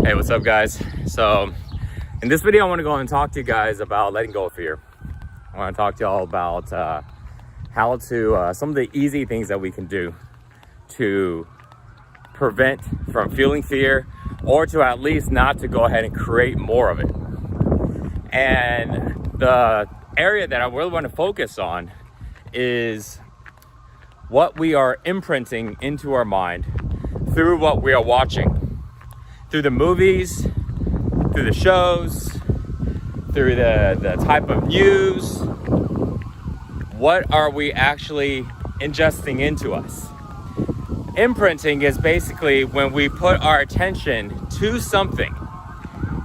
Hey, what's up, guys? So in this video I want to go and talk to you guys about letting go of fear. I want to talk to you all about how to some of the easy things that we can do to prevent from feeling fear, or to at least not to go ahead and create more of it. And the area that I really want to focus on is what we are imprinting into our mind through what we are watching, through the movies, through the shows, through the type of news. What are we actually ingesting into us? Imprinting is basically when we put our attention to something,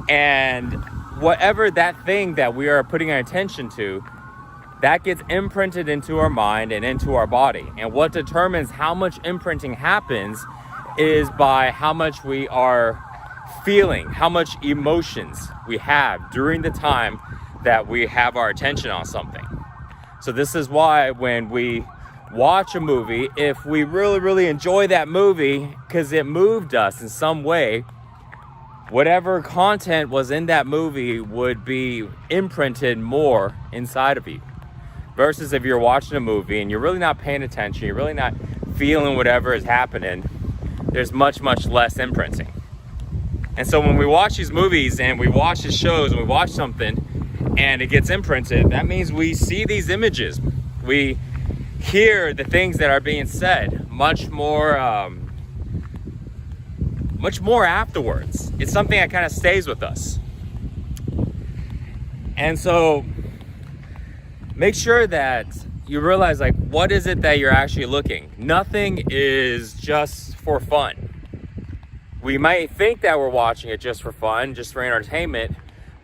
and whatever that thing that we are putting our attention to, that gets imprinted into our mind and into our body. And what determines how much imprinting happens is by how much we are feeling, how much emotions we have during the time that we have our attention on something. So this is why when we watch a movie, if we really enjoy that movie because it moved us in some way, whatever content was in that movie would be imprinted more inside of you. Versus if you're watching a movie and you're really not paying attention, you're really not feeling whatever is happening, there's much less imprinting. And so when we watch these movies and we watch these shows and we watch something and it gets imprinted, that means we see these images. We hear the things that are being said much more afterwards. It's something that kind of stays with us. And so make sure that you realize, like, what is it that you're actually looking? Nothing is just for fun. We might think that we're watching it just for fun, just for entertainment,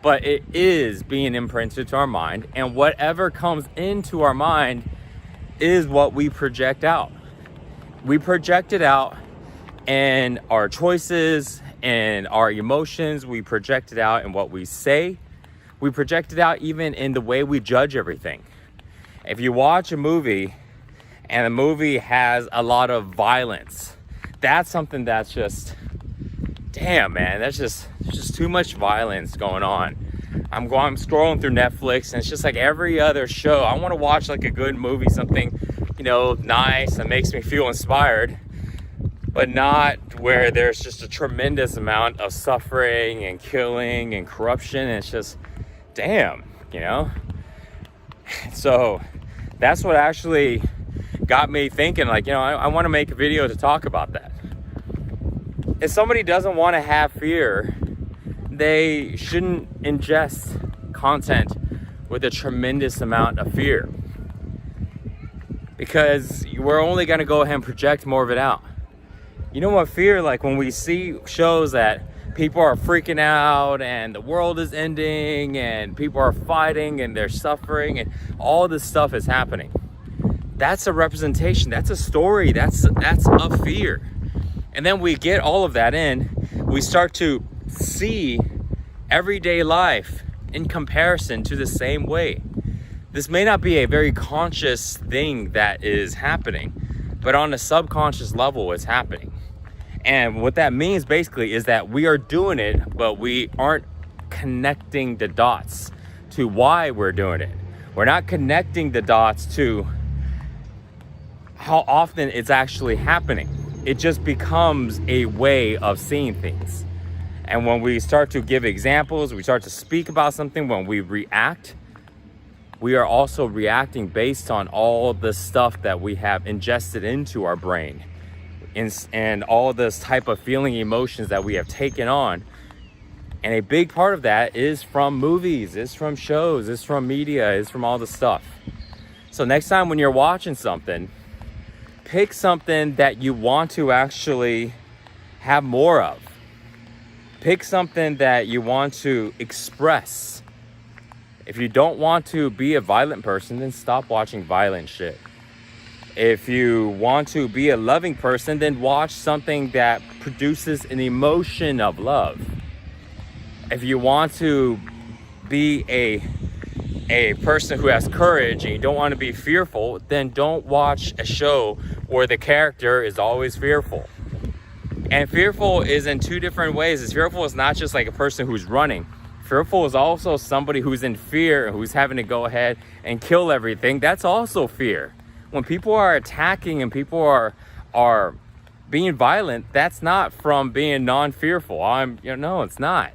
but it is being imprinted to our mind, and whatever comes into our mind is what we project out. We project it out in our choices and our emotions. We project it out in what we say. We project it out even in the way we judge everything. If you watch a movie and the movie has a lot of violence, that's something that's just, damn, man, that's just too much violence going on. I'm scrolling through Netflix and it's just like every other show. I want to watch like a good movie, something, nice that makes me feel inspired, but not where there's just a tremendous amount of suffering and killing and corruption. And it's just, damn, So that's what actually got me thinking, like, I want to make a video to talk about that. If somebody doesn't want to have fear, they shouldn't ingest content with a tremendous amount of fear, because we're only going to go ahead and project more of it out. You know what fear, like when we see shows that people are freaking out and the world is ending and people are fighting and they're suffering and all this stuff is happening, that's a representation, that's a story, that's a fear. And then we get all of that in, we start to see everyday life in comparison to the same way. This may not be a very conscious thing that is happening, but on a subconscious level it's happening. And what that means basically is that we are doing it, but we aren't connecting the dots to why we're doing it. We're not connecting the dots to how often it's actually happening. It just becomes a way of seeing things. And when we start to give examples, we start to speak about something, when we react, we are also reacting based on all the stuff that we have ingested into our brain, and all this type of feeling, emotions that we have taken on. And a big part of that is from movies, is from shows, is from media, is from all the stuff. So next time when you're watching something, pick something that you want to actually have more of. Pick something that you want to express. If you don't want to be a violent person, then stop watching violent shit. If you want to be a loving person, then watch something that produces an emotion of love. If you want to be a person who has courage and you don't want to be fearful, then don't watch a show where the character is always fearful. And fearful is in two different ways. It's fearful is not just like a person who's running. Fearful is also somebody who's in fear, who's having to go ahead and kill everything. That's also fear. When people are attacking and people are being violent, that's not from being non-fearful. No, it's not.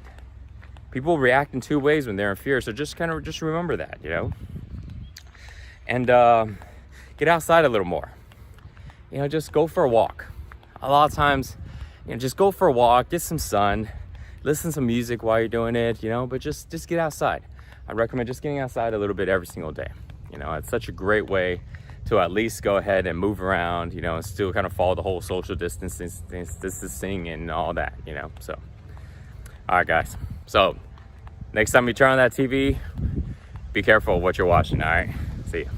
People react in two ways when they're in fear. So just remember that, and get outside a little more. Just go for a walk. A lot of times, just go for a walk, get some sun, listen to some music while you're doing it, but just get outside. I recommend just getting outside a little bit every single day. It's such a great way to at least go ahead and move around, and still kind of follow the whole social distancing and all that, so. All right, guys. So next time you turn on that TV, be careful what you're watching, all right? See you.